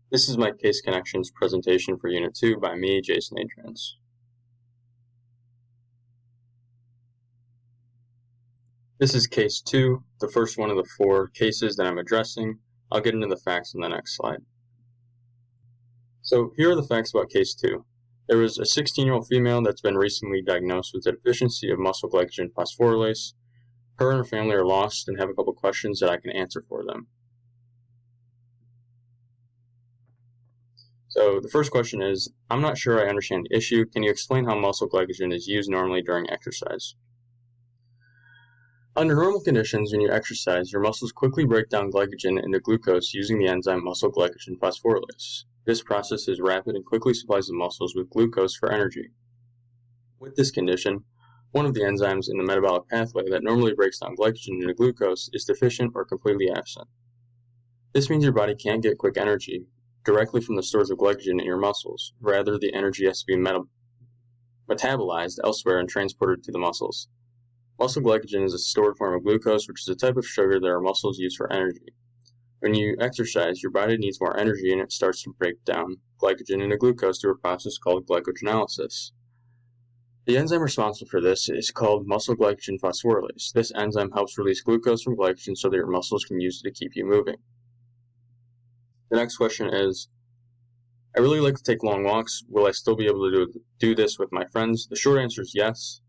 This is my Case Connections presentation for Unit 2 by me, Jason Atrans. This is Case 2, the first one of the 4 cases that I'm addressing. I'll get into the facts in the next slide. So here are the facts about Case 2. There was a 16-year-old female that's been recently diagnosed with a deficiency of muscle glycogen phosphorylase. Her and her family are lost and have a couple questions that I can answer for them. So the first question is, I'm not sure I understand the issue. Can you explain how muscle glycogen is used normally during exercise? Under normal conditions, when you exercise, your muscles quickly break down glycogen into glucose using the enzyme muscle glycogen phosphorylase. This process is rapid and quickly supplies the muscles with glucose for energy. With this condition, one of the enzymes in the metabolic pathway that normally breaks down glycogen into glucose is deficient or completely absent. This means your body can't get quick energy directly from the stores of glycogen in your muscles. Rather, the energy has to be metabolized elsewhere and transported to the muscles. Muscle glycogen is a stored form of glucose, which is a type of sugar that our muscles use for energy. When you exercise, your body needs more energy and it starts to break down glycogen into glucose through a process called glycogenolysis. The enzyme responsible for this is called muscle glycogen phosphorylase. This enzyme helps release glucose from glycogen so that your muscles can use it to keep you moving. The next question is, I really like to take long walks. Will I still be able to do this with my friends? The short answer is yes,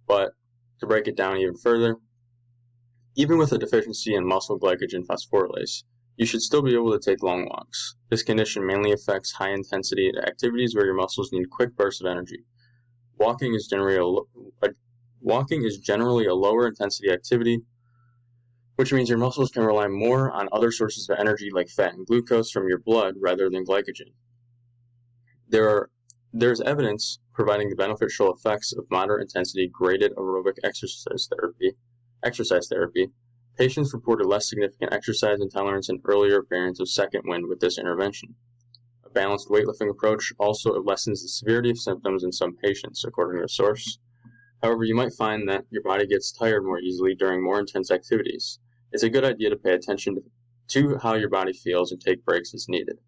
but to break it down even further, even with a deficiency in muscle glycogen phosphorylase, you should still be able to take long walks. This condition mainly affects high-intensity activities where your muscles need quick bursts of energy. Walking is generally a lower intensity activity, which means your muscles can rely more on other sources of energy like fat and glucose from your blood rather than glycogen. There's evidence providing the beneficial effects of moderate intensity graded aerobic exercise therapy. Patients reported less significant exercise intolerance and earlier appearance of second wind with this intervention. A balanced weightlifting approach also lessens the severity of symptoms in some patients, according to a source. However, you might find that your body gets tired more easily during more intense activities. It's a good idea to pay attention to how your body feels and take breaks as needed.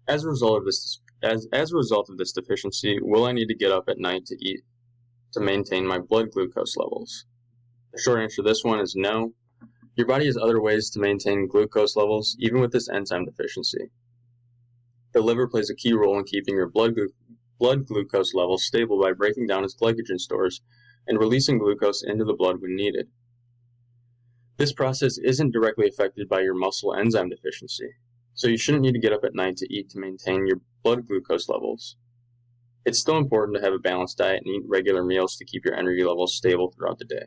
As a result of this deficiency, will I need to get up at night to eat to maintain my blood glucose levels? The short answer to this one is no. Your body has other ways to maintain glucose levels, even with this enzyme deficiency. The liver plays a key role in keeping your blood glucose levels stable by breaking down its glycogen stores and releasing glucose into the blood when needed. This process isn't directly affected by your muscle enzyme deficiency, so you shouldn't need to get up at night to eat to maintain your blood glucose levels. It's still important to have a balanced diet and eat regular meals to keep your energy levels stable throughout the day.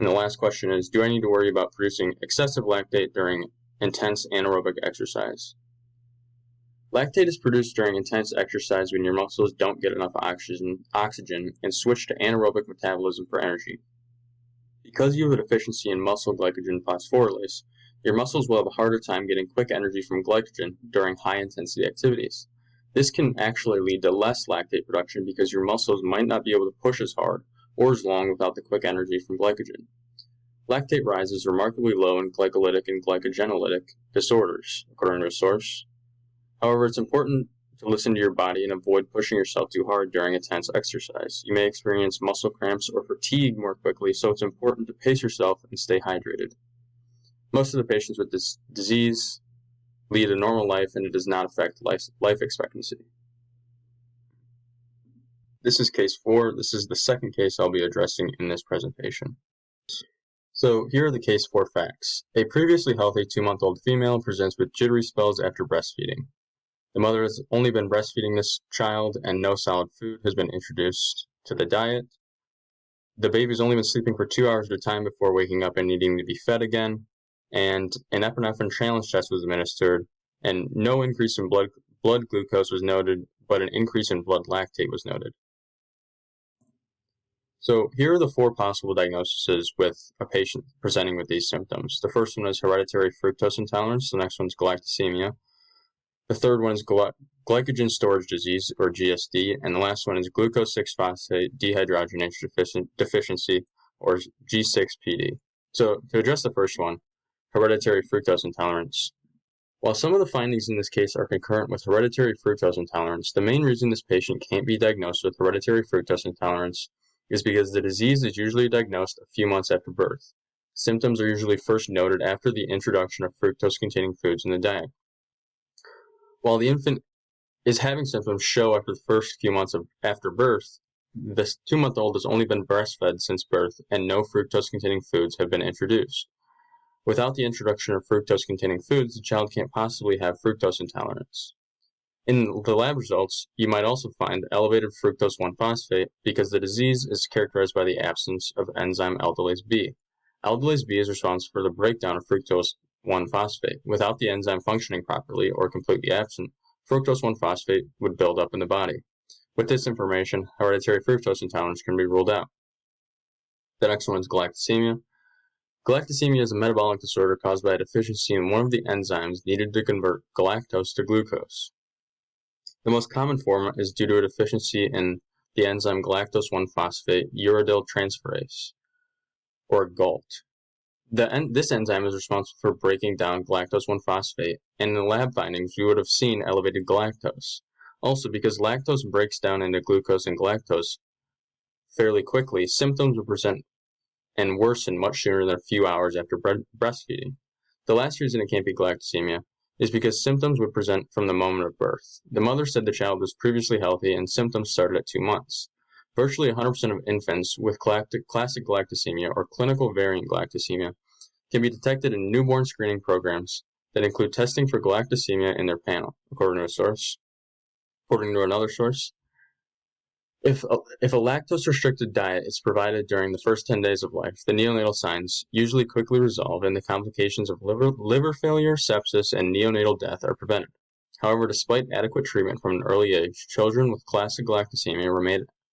And the last question is, do I need to worry about producing excessive lactate during intense anaerobic exercise? Lactate is produced during intense exercise when your muscles don't get enough oxygen and switch to anaerobic metabolism for energy. Because you have a deficiency in muscle glycogen phosphorylase, your muscles will have a harder time getting quick energy from glycogen during high-intensity activities. This can actually lead to less lactate production because your muscles might not be able to push as hard or as long without the quick energy from glycogen. Lactate rise is remarkably low in glycolytic and glycogenolytic disorders, according to a source. However, it's important to listen to your body and avoid pushing yourself too hard during intense exercise. You may experience muscle cramps or fatigue more quickly, so it's important to pace yourself and stay hydrated. Most of the patients with this disease lead a normal life and it does not affect life expectancy. This is case 4. This is the second case I'll be addressing in this presentation. So here are the case 4 facts. A previously healthy 2-month-old female presents with jittery spells after breastfeeding. The mother has only been breastfeeding this child and no solid food has been introduced to the diet. The baby's only been sleeping for 2 hours at a time before waking up and needing to be fed again. And an epinephrine challenge test was administered, and no increase in blood glucose was noted, but an increase in blood lactate was noted. So here are the 4 possible diagnoses with a patient presenting with these symptoms. The first one is hereditary fructose intolerance. The next one is galactosemia. The third one is glycogen storage disease, or GSD, and the last one is glucose 6-phosphate dehydrogenase deficiency, or G6PD. So to address the first one, hereditary fructose intolerance, While some of the findings in this case are concurrent with hereditary fructose intolerance, the main reason this patient can't be diagnosed with hereditary fructose intolerance is because the disease is usually diagnosed a few months after birth. Symptoms are usually first noted after the introduction of fructose-containing foods in the diet. While the infant is having symptoms show after the first few months after birth, the 2-month-old has only been breastfed since birth and no fructose-containing foods have been introduced. Without the introduction of fructose-containing foods, the child can't possibly have fructose intolerance. In the lab results, you might also find elevated fructose 1-phosphate because the disease is characterized by the absence of enzyme aldolase B. Aldolase B is responsible for the breakdown of fructose 1-phosphate. Without the enzyme functioning properly or completely absent, fructose 1-phosphate would build up in the body. With this information, hereditary fructose intolerance can be ruled out. The next one is galactosemia. Galactosemia is a metabolic disorder caused by a deficiency in one of the enzymes needed to convert galactose to glucose. The most common form is due to a deficiency in the enzyme galactose 1-phosphate uridyl transferase, or GALT. This enzyme is responsible for breaking down galactose 1-phosphate, and in the lab findings we would have seen elevated galactose. Also, because lactose breaks down into glucose and galactose fairly quickly, symptoms will present and worsen much sooner than a few hours after breastfeeding. The last reason it can't be galactosemia is because symptoms would present from the moment of birth. The mother said the child was previously healthy and symptoms started at 2 months. Virtually 100% of infants with classic galactosemia or clinical variant galactosemia can be detected in newborn screening programs that include testing for galactosemia in their panel, according to a source. According to another source, if a lactose-restricted diet is provided during the first 10 days of life, the neonatal signs usually quickly resolve and the complications of liver failure, sepsis, and neonatal death are prevented. However, despite adequate treatment from an early age, children with classic galactosemia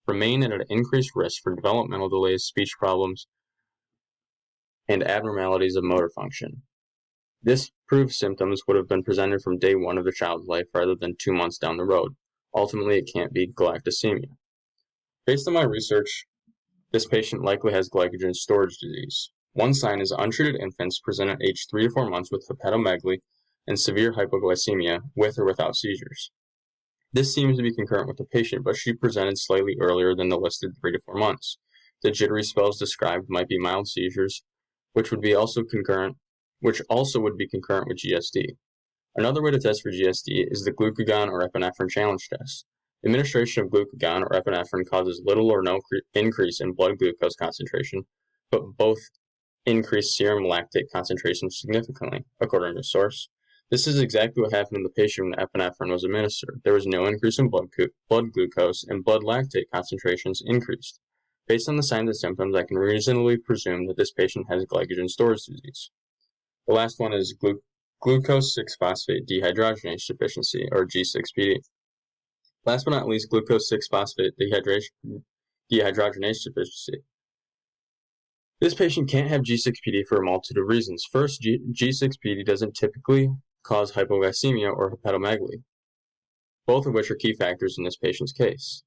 remain at an increased risk for developmental delays, speech problems, and abnormalities of motor function. This proved symptoms would have been presented from day 1 of the child's life rather than 2 months down the road. Ultimately, it can't be galactosemia. Based on my research, this patient likely has glycogen storage disease. One sign is untreated infants present at age 3 to 4 months with hepatomegaly and severe hypoglycemia with or without seizures. This seems to be concurrent with the patient, but she presented slightly earlier than the listed 3 to 4 months. The jittery spells described might be mild seizures, which also would be concurrent with GSD. Another way to test for GSD is the glucagon or epinephrine challenge test. Administration of glucagon or epinephrine causes little or no increase in blood glucose concentration, but both increase serum lactate concentration significantly, according to a source. This is exactly what happened in the patient when epinephrine was administered. There was no increase in blood glucose, and blood lactate concentrations increased. Based on the signs and symptoms, I can reasonably presume that this patient has glycogen storage disease. The last one is glucose 6-phosphate dehydrogenase deficiency, or G6PD. Last but not least, glucose 6-phosphate dehydrogenase deficiency. This patient can't have G6PD for a multitude of reasons. First, G6PD doesn't typically cause hypoglycemia or hepatomegaly, both of which are key factors in this patient's case.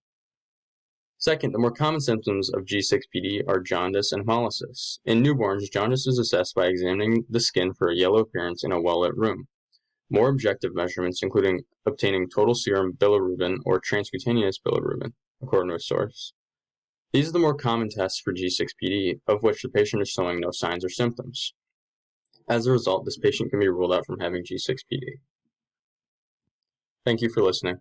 Second, the more common symptoms of G6PD are jaundice and hemolysis. In newborns, jaundice is assessed by examining the skin for a yellow appearance in a well-lit room. More objective measurements, including obtaining total serum bilirubin or transcutaneous bilirubin, according to a source. These are the more common tests for G6PD, of which the patient is showing no signs or symptoms. As a result, this patient can be ruled out from having G6PD. Thank you for listening.